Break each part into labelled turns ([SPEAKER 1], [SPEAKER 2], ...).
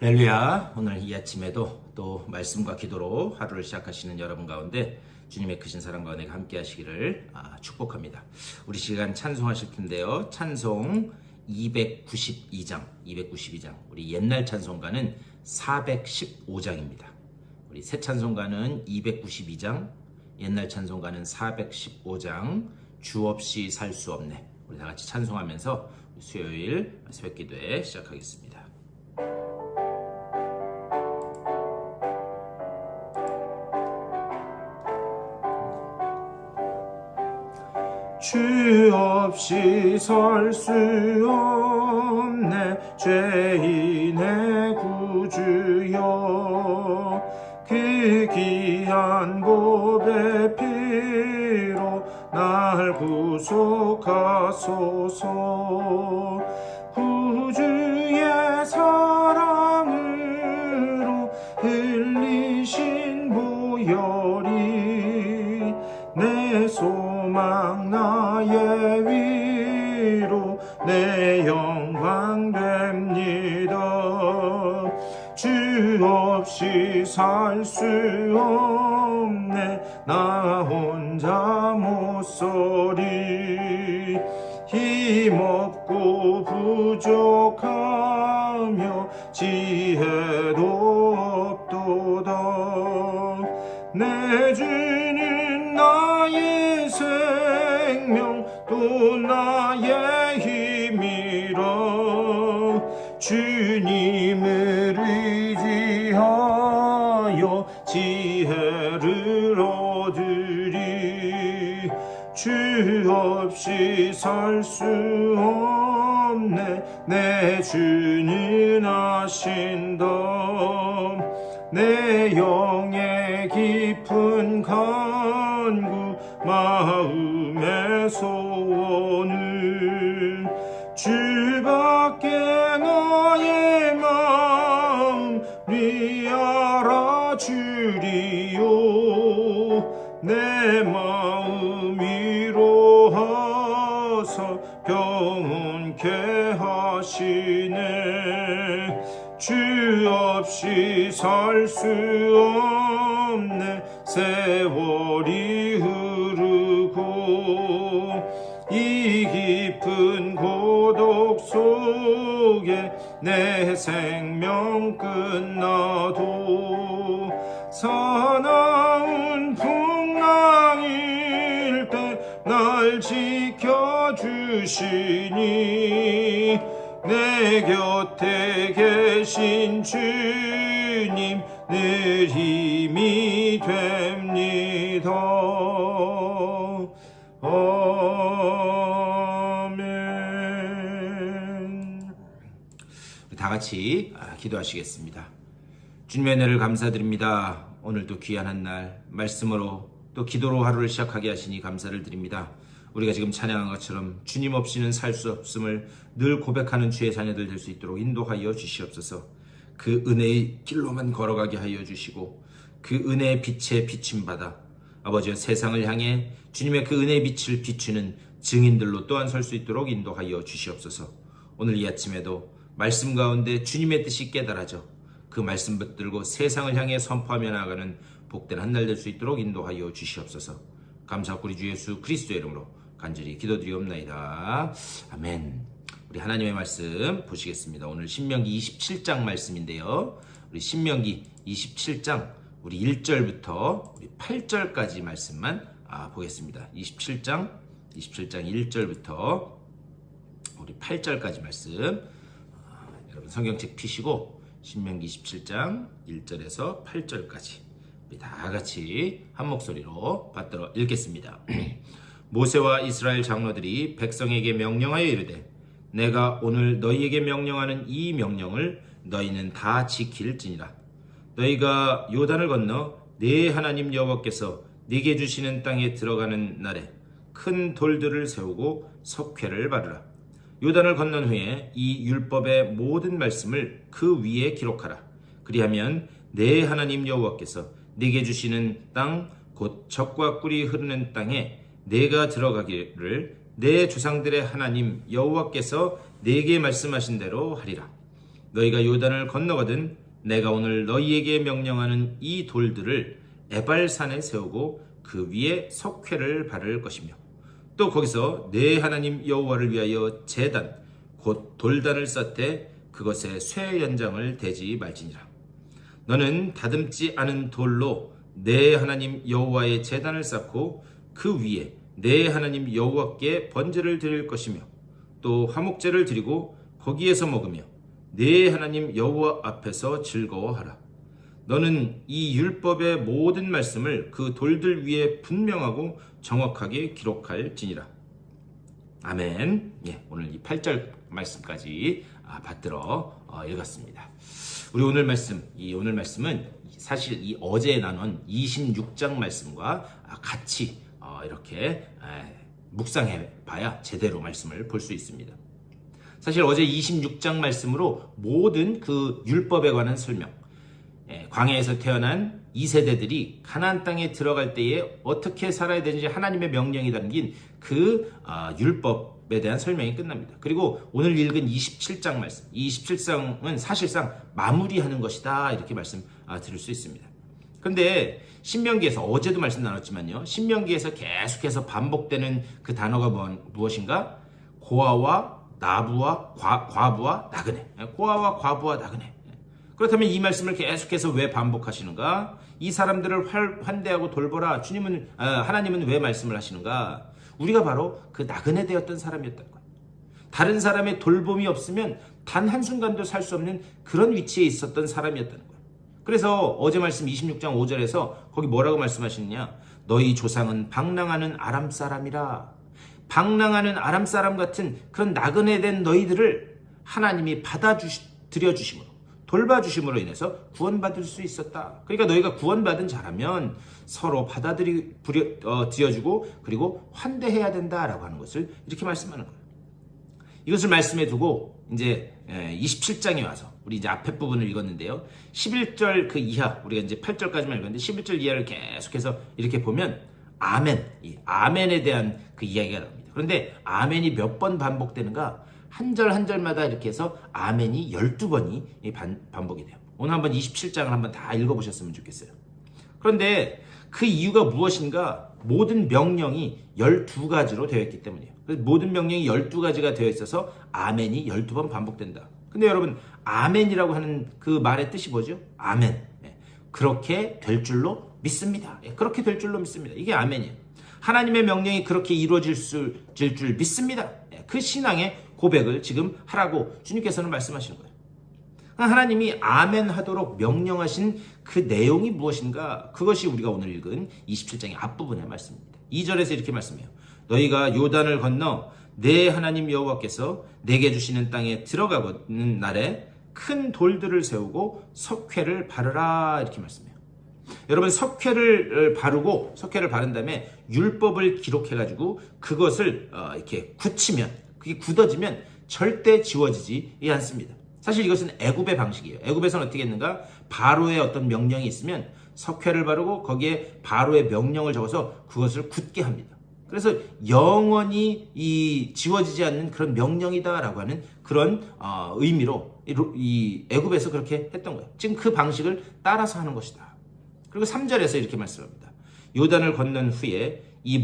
[SPEAKER 1] 할렐루야. 오늘 이 아침에도 또 말씀과 기도로 하루를 시작하시는 여러분 가운데 주님의 크신 사랑과 은혜가 함께 하시기를 축복합니다. 우리 시간 찬송하실 텐데요. 찬송 292장 우리 옛날 찬송가는 415장입니다. 우리 새 찬송가는 292장, 옛날 찬송가는 415장, 주 없이 살 수 없네. 우리 다 같이 찬송하면서 수요일 새벽 기도회 시작하겠습니다. 주 없이 살 수 없네 죄인의 구주여, 그 귀한 보배 피로 날 구속하소서. 구주의 사랑으로 흘리신 보혈이 내 소망 나의 위로 내 영광 됩니다. 주 없이 살 수 없네 나 혼자 못 서리. 힘없고 부족하며 지혜도 없도다. 내 주는 나의 생명 또 나의 힘이라. 주님을 의지하여 지혜를 얻으리. 주 없이 살 수 없네 내 주는 아신다. 내 영의 깊은 간구 마음의 소원을 주밖에 나의 마음 네 알아주리요. 내 마음 위로하사 평온케 하시네. 주 없이 살 수 없네 세월이 흐르고 이 깊은 고독 속에 내 생명 끝나도 사나운 풍랑일 때 날 지켜주시니 내 곁에 계신 주님 늘 힘이 됩니다. 아멘. 다 같이 기도하시겠습니다. 주님의 은혜를 감사드립니다. 오늘도 귀한 한 날 말씀으로 또 기도로 하루를 시작하게 하시니 감사를 드립니다. 우리가 지금 찬양한 것처럼 주님 없이는 살 수 없음을 늘 고백하는 주의 자녀들 될 수 있도록 인도하여 주시옵소서. 그 은혜의 길로만 걸어가게 하여 주시고 그 은혜의 빛에 비침받아 아버지여 세상을 향해 주님의 그 은혜의 빛을 비추는 증인들로 또한 설 수 있도록 인도하여 주시옵소서. 오늘 이 아침에도 말씀 가운데 주님의 뜻이 깨달아져 그 말씀 붙들고 세상을 향해 선포하며 나아가는 복된 한 날 될 수 있도록 인도하여 주시옵소서. 감사하고 우리 주 예수 그리스도의 이름으로 간절히 기도드리옵나이다. 아멘. 우리 하나님의 말씀 보시겠습니다. 오늘 신명기 27장 말씀인데요. 우리 신명기 27장 우리 1절부터 우리 8절까지 말씀만 보겠습니다. 27장 1절부터 우리 8절까지 말씀 여러분 성경책 피시고 신명기 27장 1절에서 8절까지 우리 다 같이 한 목소리로 받들어 읽겠습니다. 모세와 이스라엘 장로들이 백성에게 명령하여 이르되 내가 오늘 너희에게 명령하는 이 명령을 너희는 다 지킬지니라. 너희가 요단을 건너 네 하나님 여호와께서 네게 주시는 땅에 들어가는 날에 큰 돌들을 세우고 석회를 바르라. 요단을 건넌 후에 이 율법의 모든 말씀을 그 위에 기록하라. 그리하면 네 하나님 여호와께서 네게 주시는 땅 곧 젖과 꿀이 흐르는 땅에 내가 들어가기를 내 조상들의 하나님 여호와께서 내게 말씀하신 대로 하리라. 너희가 요단을 건너거든 내가 오늘 너희에게 명령하는 이 돌들을 에발산에 세우고 그 위에 석회를 바를 것이며 또 거기서 내 하나님 여호와를 위하여 제단 곧 돌단을 쌓되 그것에 쇠 연장을 대지 말지니라. 너는 다듬지 않은 돌로 내 하나님 여호와의 제단을 쌓고 그 위에 내 하나님 여호와께 번제를 드릴 것이며 또 화목제를 드리고 거기에서 먹으며 내 하나님 여호와 앞에서 즐거워하라. 너는 이 율법의 모든 말씀을 그 돌들 위에 분명하고 정확하게 기록할지니라. 아멘. 예, 오늘 이 8절 말씀까지 받들어 읽었습니다. 우리 오늘 말씀은 사실 이 어제 나눈 26장 말씀과 같이 이렇게 묵상해 봐야 제대로 말씀을 볼 수 있습니다. 사실 어제 26장 말씀으로 모든 그 율법에 관한 설명, 광야에서 태어난 2세대들이 가나안 땅에 들어갈 때에 어떻게 살아야 되는지 하나님의 명령이 담긴 그 율법에 대한 설명이 끝납니다. 그리고 오늘 읽은 27장 말씀, 이 27장은 사실상 마무리하는 것이다 이렇게 말씀 드릴 수 있습니다. 그런데 신명기에서 어제도 말씀 나눴지만요, 신명기에서 계속해서 반복되는 그 단어가 무엇인가? 고아와 나부와 과부와 나그네. 고아와 과부와 나그네. 그렇다면 이 말씀을 계속해서 왜 반복하시는가? 이 사람들을 환대하고 돌보라. 하나님은 왜 말씀을 하시는가? 우리가 바로 그 나그네 되었던 사람이었던 거예요. 다른 사람의 돌봄이 없으면 단 한순간도 살 수 없는 그런 위치에 있었던 사람이었다는 거예요. 그래서 어제 말씀 26장 5절에서 거기 뭐라고 말씀하시느냐? 너희 조상은 방랑하는 아람 사람이라. 방랑하는 아람 사람 같은 그런 나그네 된 너희들을 하나님이 받아들여주심으로, 돌봐주심으로 인해서 구원받을 수 있었다. 그러니까 너희가 구원받은 자라면 서로 받아들여주고 그리고 환대해야 된다라고 하는 것을 이렇게 말씀하는 거예요. 이것을 말씀해 두고 이제 27장에 와서 우리 이제 앞에 부분을 읽었는데요. 11절 그 이하, 우리가 이제 8절까지만 읽었는데 11절 이하를 계속해서 이렇게 보면 아멘, 이 아멘에 대한 그 이야기가 나옵니다. 그런데 아멘이 몇 번 반복되는가? 한 절 한 절마다 이렇게 해서 아멘이 12번이 반복이 돼요. 오늘 한번 27장을 한번 다 읽어보셨으면 좋겠어요. 그런데 그 이유가 무엇인가? 모든 명령이 12가지로 되어 있기 때문이에요. 그래서 모든 명령이 12가지가 되어 있어서 아멘이 12번 반복된다. 근데 여러분, 아멘이라고 하는 그 말의 뜻이 뭐죠? 아멘. 그렇게 될 줄로 믿습니다. 그렇게 될 줄로 믿습니다. 이게 아멘이에요. 하나님의 명령이 그렇게 이루어질 줄 믿습니다. 그 신앙의 고백을 지금 하라고 주님께서는 말씀하시는 거예요. 하나님이 아멘 하도록 명령하신 그 내용이 무엇인가? 그것이 우리가 오늘 읽은 27장의 앞부분의 말씀입니다. 2절에서 이렇게 말씀해요. 너희가 요단을 건너 내 하나님 여호와께서 내게 주시는 땅에 들어가는 날에 큰 돌들을 세우고 석회를 바르라 이렇게 말씀해요. 여러분, 석회를 바른 다음에 율법을 기록해가지고 그것을 이렇게 굳히면, 그게 굳어지면 절대 지워지지 않습니다. 사실 이것은 애굽의 방식이에요. 애굽에서는 어떻게 했는가? 바로의 어떤 명령이 있으면 석회를 바르고 거기에 바로의 명령을 적어서 그것을 굳게 합니다. 그래서 영원히 지워지지 않는 그런 명령이다라고 하는 그런 의미로 이 애굽에서 그렇게 했던 거예요. 지금 그 방식을 따라서 하는 것이다. 그리고 3절에서 이렇게 말씀합니다. 요단을 건넌 후에 이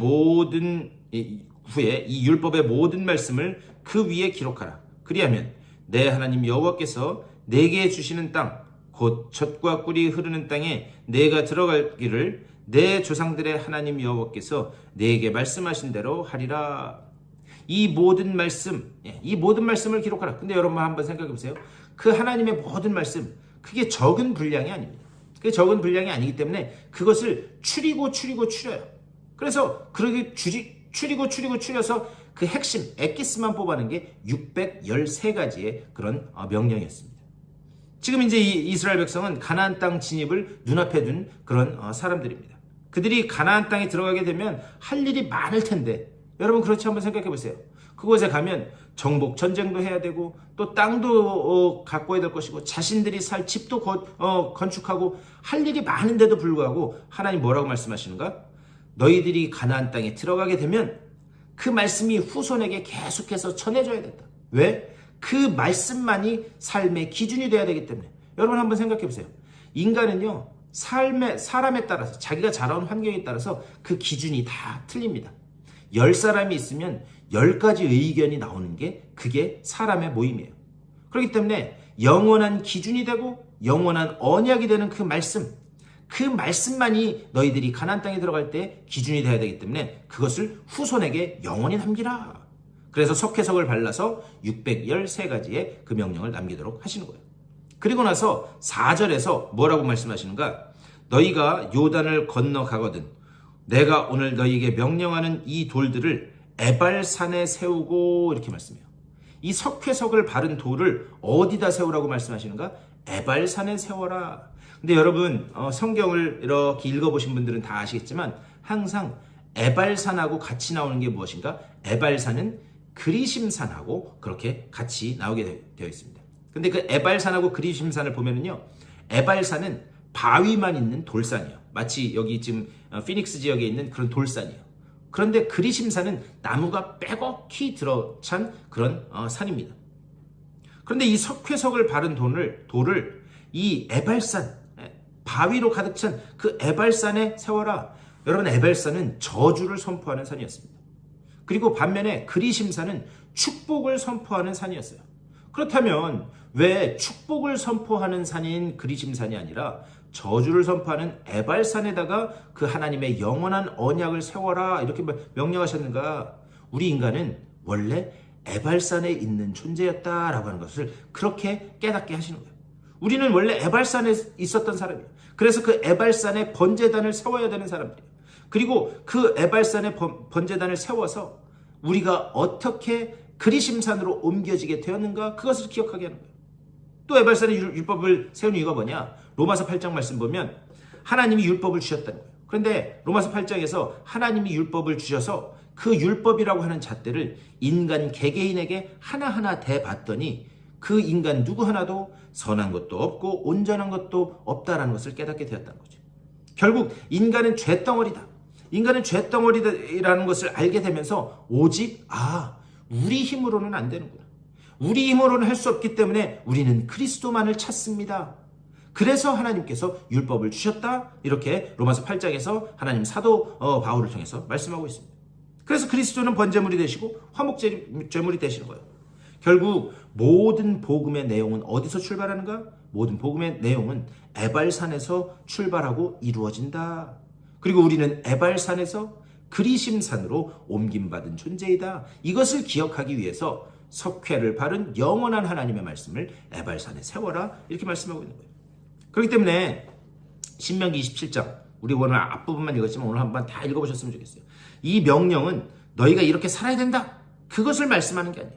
[SPEAKER 1] 율법의 모든 말씀을 그 위에 기록하라. 그리하면 내 하나님 여호와께서 내게 주시는 땅, 곧 젖과 꿀이 흐르는 땅에 내가 들어가기를 내 조상들의 하나님 여호와께서 내게 말씀하신 대로 하리라. 이 모든 말씀을 기록하라. 근데 여러분 한번 생각해 보세요. 그 하나님의 모든 말씀, 그게 적은 분량이 아닙니다. 그게 적은 분량이 아니기 때문에 그것을 줄여요. 그래서 그렇게 줄여서 그 핵심, 엑기스만 뽑아낸 게 613가지의 그런 명령이었습니다. 지금 이제 이스라엘 백성은 가나안 땅 진입을 눈앞에 둔 그런 사람들입니다. 그들이 가나안 땅에 들어가게 되면 할 일이 많을 텐데, 여러분 그렇지 한번 생각해 보세요. 그곳에 가면 정복 전쟁도 해야 되고 또 땅도 가꿔야 될 것이고 자신들이 살 집도 건축하고 할 일이 많은데도 불구하고 하나님 뭐라고 말씀하시는가? 너희들이 가나안 땅에 들어가게 되면 그 말씀이 후손에게 계속해서 전해져야 된다. 왜? 그 말씀만이 삶의 기준이 돼야 되기 때문에 여러분 한번 생각해 보세요. 인간은요, 사람에 따라서, 자기가 자라온 환경에 따라서 그 기준이 다 틀립니다. 10사람이 있으면 10가지 의견이 나오는 게 그게 사람의 모임이에요. 그렇기 때문에 영원한 기준이 되고 영원한 언약이 되는 그 말씀만이 너희들이 가나안 땅에 들어갈 때 기준이 돼야 되기 때문에 그것을 후손에게 영원히 남기라. 그래서 석회석을 발라서 613가지의 그 명령을 남기도록 하시는 거예요. 그리고 나서 4절에서 뭐라고 말씀하시는가? 너희가 요단을 건너가거든 내가 오늘 너희에게 명령하는 이 돌들을 에발산에 세우고, 이렇게 말씀해요. 이 석회석을 바른 돌을 어디다 세우라고 말씀하시는가? 에발산에 세워라. 근데 여러분 성경을 이렇게 읽어보신 분들은 다 아시겠지만 항상 에발산하고 같이 나오는 게 무엇인가? 에발산은 그리심산하고 그렇게 같이 나오게 되어 있습니다. 근데 그 에발산하고 그리심산을 보면은요, 에발산은 바위만 있는 돌산이에요. 마치 여기 지금 피닉스 지역에 있는 그런 돌산이에요. 그런데 그리심산은 나무가 빼곡히 들어찬 그런 산입니다. 그런데 이 석회석을 바른 돌을 이 에발산, 바위로 가득 찬 그 에발산에 세워라. 여러분, 에발산은 저주를 선포하는 산이었습니다. 그리고 반면에 그리심산은 축복을 선포하는 산이었어요. 그렇다면 왜 축복을 선포하는 산인 그리심산이 아니라 저주를 선포하는 에발산에다가 그 하나님의 영원한 언약을 세워라 이렇게 명령하셨는가? 우리 인간은 원래 에발산에 있는 존재였다라고 하는 것을 그렇게 깨닫게 하시는 거예요. 우리는 원래 에발산에 있었던 사람이에요. 그래서 그 에발산에 번제단을 세워야 되는 사람들이에요. 그리고 그 에발산에 번제단을 세워서 우리가 어떻게 그리심산으로 옮겨지게 되었는가? 그것을 기억하게 하는 거예요. 또 에발산에 율법을 세운 이유가 뭐냐? 로마서 8장 말씀 보면 하나님이 율법을 주셨다는 거예요. 그런데 로마서 8장에서 하나님이 율법을 주셔서 그 율법이라고 하는 잣대를 인간 개개인에게 하나하나 대봤더니 그 인간 누구 하나도 선한 것도 없고 온전한 것도 없다라는 것을 깨닫게 되었다는 거죠. 결국 인간은 죄덩어리다. 인간은 죄덩어리라는 것을 알게 되면서 오직 우리 힘으로는 안 되는구나. 우리 힘으로는 할 수 없기 때문에 우리는 그리스도만을 찾습니다. 그래서 하나님께서 율법을 주셨다. 이렇게 로마서 8장에서 하나님 사도 바울을 통해서 말씀하고 있습니다. 그래서 그리스도는 번제물이 되시고 화목제물이 되시는 거예요. 결국 모든 복음의 내용은 어디서 출발하는가? 모든 복음의 내용은 에발산에서 출발하고 이루어진다. 그리고 우리는 에발산에서 그리심산으로 옮김받은 존재이다. 이것을 기억하기 위해서 석회를 바른 영원한 하나님의 말씀을 에발산에 세워라. 이렇게 말씀하고 있는 거예요. 그렇기 때문에 신명기 27장, 우리 오늘 앞부분만 읽었지만 오늘 한번 다 읽어보셨으면 좋겠어요. 이 명령은 너희가 이렇게 살아야 된다. 그것을 말씀하는 게 아니에요.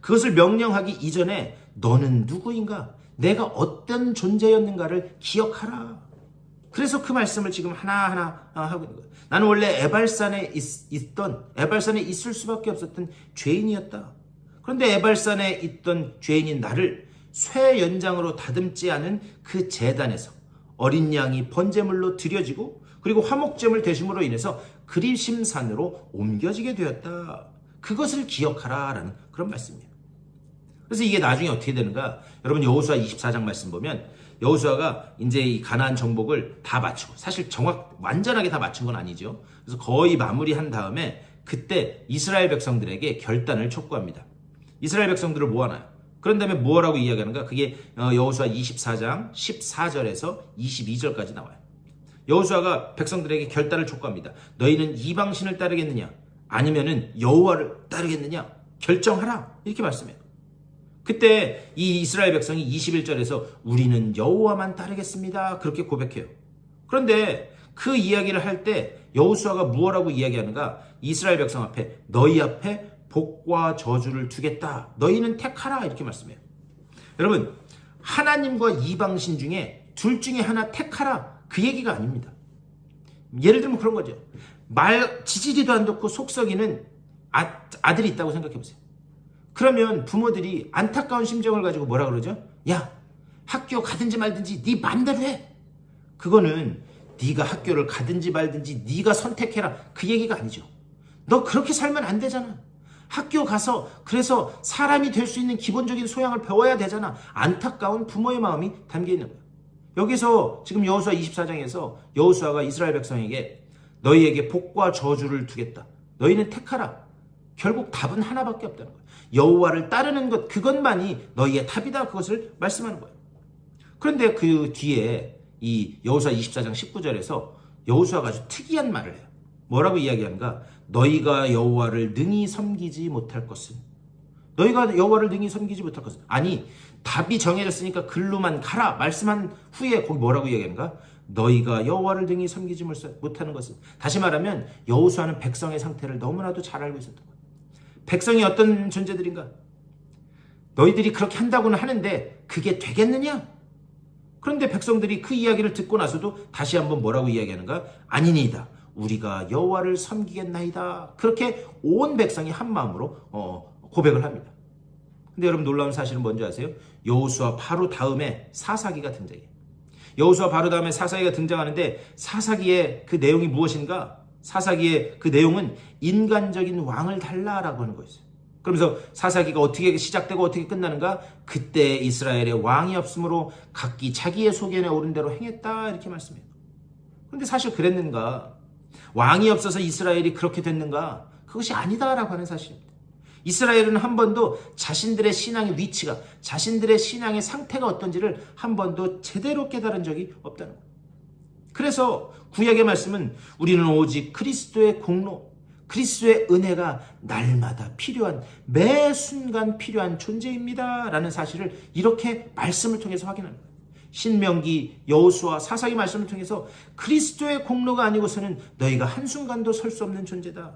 [SPEAKER 1] 그것을 명령하기 이전에 너는 누구인가? 내가 어떤 존재였는가를 기억하라. 그래서 그 말씀을 지금 하나하나 하고 있는 거예요. 나는 원래 에발산에 있을 수밖에 없었던 죄인이었다. 그런데 에발산에 있던 죄인인 나를 쇠 연장으로 다듬지 않은 그 제단에서 어린 양이 번제물로 드려지고 그리고 화목제물 되심으로 인해서 그리심산으로 옮겨지게 되었다. 그것을 기억하라라는 그런 말씀이에요. 그래서 이게 나중에 어떻게 되는가? 여러분 여호수아 24장 말씀 보면 여호수아가 이제 이 가나안 정복을 다 마치고, 사실 완전하게 다 마친 건 아니죠. 그래서 거의 마무리한 다음에 그때 이스라엘 백성들에게 결단을 촉구합니다. 이스라엘 백성들을 모아놔요. 그런 다음에 뭐라고 이야기하는가? 그게 여호수아 24장 14절에서 22절까지 나와요. 여호수아가 백성들에게 결단을 촉구합니다. 너희는 이방신을 따르겠느냐? 아니면은 여호와를 따르겠느냐? 결정하라. 이렇게 말씀해요. 그때 이 이스라엘 백성이 21절에서 우리는 여호와만 따르겠습니다. 그렇게 고백해요. 그런데 그 이야기를 할 때 여호수아가 무엇라고 이야기하는가? 이스라엘 백성 앞에 너희 앞에 복과 저주를 두겠다. 너희는 택하라. 이렇게 말씀해요. 여러분, 하나님과 이방신 중에 둘 중에 하나 택하라. 그 얘기가 아닙니다. 예를 들면 그런 거죠. 지지리도 안 돋고 속썩이는 아들이 있다고 생각해 보세요. 그러면 부모들이 안타까운 심정을 가지고 뭐라 그러죠? 야, 학교 가든지 말든지 네 맘대로 해. 그거는 네가 학교를 가든지 말든지 네가 선택해라. 그 얘기가 아니죠. 너 그렇게 살면 안 되잖아. 학교 가서 그래서 사람이 될 수 있는 기본적인 소양을 배워야 되잖아. 안타까운 부모의 마음이 담겨 있는 거예요. 여기서 지금 여호수아 24장에서 여호수아가 이스라엘 백성에게 너희에게 복과 저주를 두겠다. 너희는 택하라. 결국 답은 하나밖에 없다는 거예요. 여호와를 따르는 것, 그것만이 너희의 답이다. 그것을 말씀하는 거예요. 그런데 그 뒤에 이 여호수아 24장 19절에서 여호수아가 아주 특이한 말을 해요. 뭐라고 이야기하는가? 너희가 여호와를 능히 섬기지 못할 것은, 너희가 여호와를 능히 섬기지 못할 것은, 아니 답이 정해졌으니까 글로만 가라 말씀한 후에 거기 뭐라고 이야기하는가? 너희가 여호와를 능히 섬기지 못하는 것은, 다시 말하면 여호수아는 백성의 상태를 너무나도 잘 알고 있었던 거예요. 백성이 어떤 존재들인가? 너희들이 그렇게 한다고는 하는데 그게 되겠느냐? 그런데 백성들이 그 이야기를 듣고 나서도 다시 한번 뭐라고 이야기하는가? 아니니이다. 우리가 여호와를 섬기겠나이다. 그렇게 온 백성이 한 마음으로 고백을 합니다. 근데 여러분 놀라운 사실은 뭔지 아세요? 여호수아 바로 다음에 사사기가 등장해요. 여호수아 바로 다음에 사사기가 등장하는데 사사기의 그 내용이 무엇인가? 사사기의 그 내용은 인간적인 왕을 달라라고 하는 거였어요. 그러면서 사사기가 어떻게 시작되고 어떻게 끝나는가? 그때 이스라엘에 왕이 없으므로 각기 자기의 소견에 오른 대로 행했다 이렇게 말씀해요. 그런데 사실 그랬는가? 왕이 없어서 이스라엘이 그렇게 됐는가? 그것이 아니다라고 하는 사실입니다. 이스라엘은 한 번도 자신들의 신앙의 위치가, 자신들의 신앙의 상태가 어떤지를 한 번도 제대로 깨달은 적이 없다는 거예요. 그래서 구약의 말씀은 우리는 오직 그리스도의 공로, 그리스도의 은혜가 날마다 필요한, 매 순간 필요한 존재입니다 라는 사실을 이렇게 말씀을 통해서 확인하는 거예요. 신명기, 여호수아, 사사기 말씀을 통해서 그리스도의 공로가 아니고서는 너희가 한순간도 설 수 없는 존재다.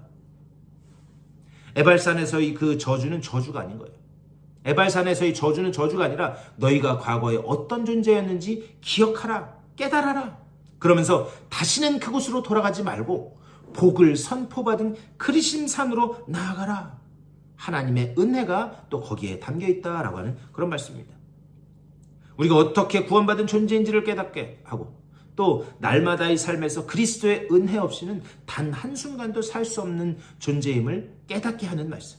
[SPEAKER 1] 에발산에서의 그 저주는 저주가 아닌 거예요. 에발산에서의 저주는 저주가 아니라 너희가 과거에 어떤 존재였는지 기억하라, 깨달아라. 그러면서 다시는 그곳으로 돌아가지 말고 복을 선포받은 그리심산으로 나아가라. 하나님의 은혜가 또 거기에 담겨있다라고 하는 그런 말씀입니다. 우리가 어떻게 구원받은 존재인지를 깨닫게 하고 또 날마다의 삶에서 그리스도의 은혜 없이는 단 한순간도 살 수 없는 존재임을 깨닫게 하는 말씀.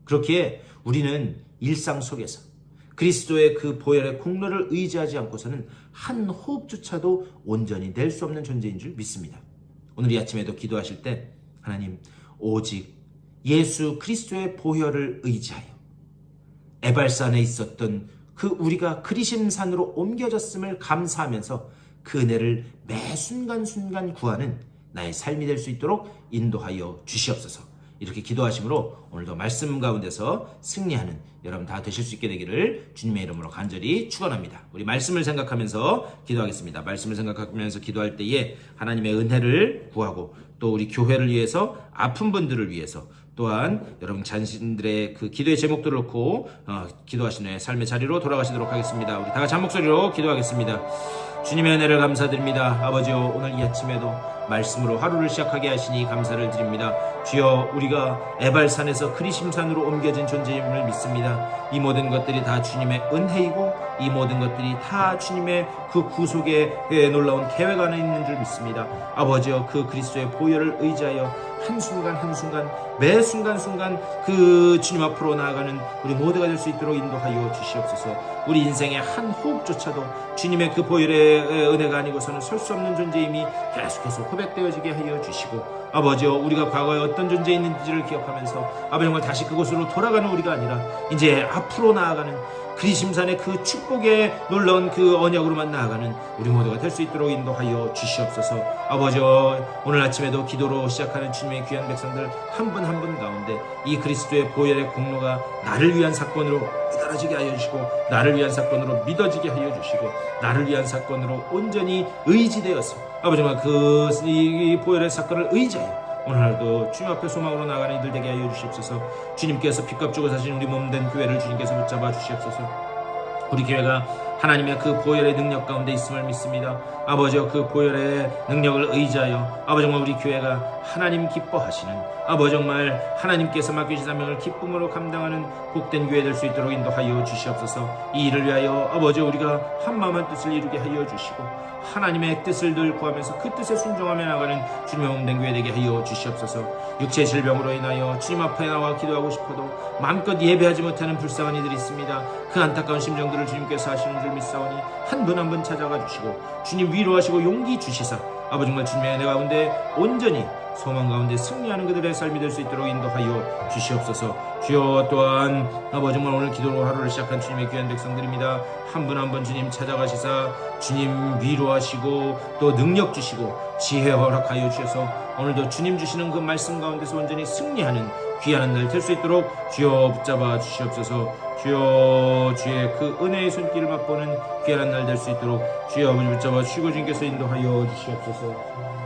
[SPEAKER 1] 그렇기에 우리는 일상 속에서 그리스도의 그 보혈의 공로를 의지하지 않고서는 한 호흡조차도 온전히 낼 수 없는 존재인 줄 믿습니다. 오늘 이 아침에도 기도하실 때 하나님, 오직 예수 그리스도의 보혈을 의지하여 에발산에 있었던 그 우리가 그리심산으로 옮겨졌음을 감사하면서 그 은혜를 매 순간순간 구하는 나의 삶이 될 수 있도록 인도하여 주시옵소서. 이렇게 기도하심으로 오늘도 말씀 가운데서 승리하는 여러분 다 되실 수 있게 되기를 주님의 이름으로 간절히 축원합니다. 우리 말씀을 생각하면서 기도하겠습니다. 말씀을 생각하면서 기도할 때에 하나님의 은혜를 구하고 또 우리 교회를 위해서, 아픈 분들을 위해서, 또한 여러분 자신들의 그 기도의 제목들을 놓고 기도하신 후에 삶의 자리로 돌아가시도록 하겠습니다. 우리 다 같이 한 목소리로 기도하겠습니다. 주님의 은혜를 감사드립니다. 아버지요, 오늘 이 아침에도 말씀으로 하루를 시작하게 하시니 감사를 드립니다. 주여, 우리가 에발산에서 그리심산으로 옮겨진 존재임을 믿습니다. 이 모든 것들이 다 주님의 은혜이고 이 모든 것들이 다 주님의 그 구속의 놀라운 계획 안에 있는 줄 믿습니다. 아버지여, 그 그리스도의 보혈을 의지하여 한순간 한순간 매 순간순간 그 주님 앞으로 나아가는 우리 모두가 될 수 있도록 인도하여 주시옵소서. 우리 인생의 한 호흡조차도 주님의 그 보혈의 은혜가 아니고서는 설 수 없는 존재임이 계속해서 고백되어지게 하여 주시고, 아버지여, 우리가 과거에 어떤 존재있는지를 기억하면서 아버지 정말 다시 그곳으로 돌아가는 우리가 아니라 이제 앞으로 나아가는 그리심산의 그 축복의 놀라운 그 언약으로만 나아가는 우리 모두가 될 수 있도록 인도하여 주시옵소서. 아버지여, 오늘 아침에도 기도로 시작하는 주님의 귀한 백성들 한 분 한 분 가운데 이 그리스도의 보혈의 공로가 나를 위한 사건으로 깨달아지게 하여 주시고, 나를 위한 사건으로 믿어지게 하여 주시고, 나를 위한 사건으로 온전히 의지되어서 아버지 정말 이 보혈의 사건을 의지하여 오늘 하루도 주님 앞에 소망으로 나아가는 이들 되게 하여 주시옵소서. 주님께서 빚값 주고 사신 우리 몸된 교회를 주님께서 붙잡아 주시옵소서. 우리 교회가 하나님의 그 보혈의 능력 가운데 있음을 믿습니다. 아버지여, 그 보혈의 능력을 의지하여 아버지 정말 우리 교회가 하나님 기뻐하시는 아버지 정말 하나님께서 맡기신 사명을 기쁨으로 감당하는 복된 교회 될 수 있도록 인도하여 주시옵소서. 이 일을 위하여 아버지 우리가 한마음 한 뜻을 이루게 하여 주시고 하나님의 뜻을 늘 구하면서 그 뜻에 순종하며 나가는 주님의 몸된 교회 되게 하여 주시옵소서. 육체의 질병으로 인하여 주님 앞에 나와 기도하고 싶어도 마음껏 예배하지 못하는 불쌍한 이들이 있습니다. 그 안타까운 심정들을 주님께서 하시는 줄 믿사오니 한 분 한 분 찾아가 주시고 주님 위로하시고 용기 주시사 아버지 정말 주님의 은혜 가운데 온전히 소망 가운데 승리하는 그들의 삶이 될 수 있도록 인도하여 주시옵소서. 주여, 또한 아버지 정말 오늘 기도로 하루를 시작한 주님의 귀한 백성들입니다. 한 분 한 분 주님 찾아가시사 주님 위로하시고 또 능력 주시고 지혜 허락하여 주셔서 오늘도 주님 주시는 그 말씀 가운데서 온전히 승리하는 귀한 날 될 수 있도록 주여 붙잡아 주시옵소서. 주여, 주의 그 은혜의 손길을 맛보는 귀한 날 될 수 있도록 주여 아버지 붙잡아 주시고 주님께서 인도하여 주시옵소서.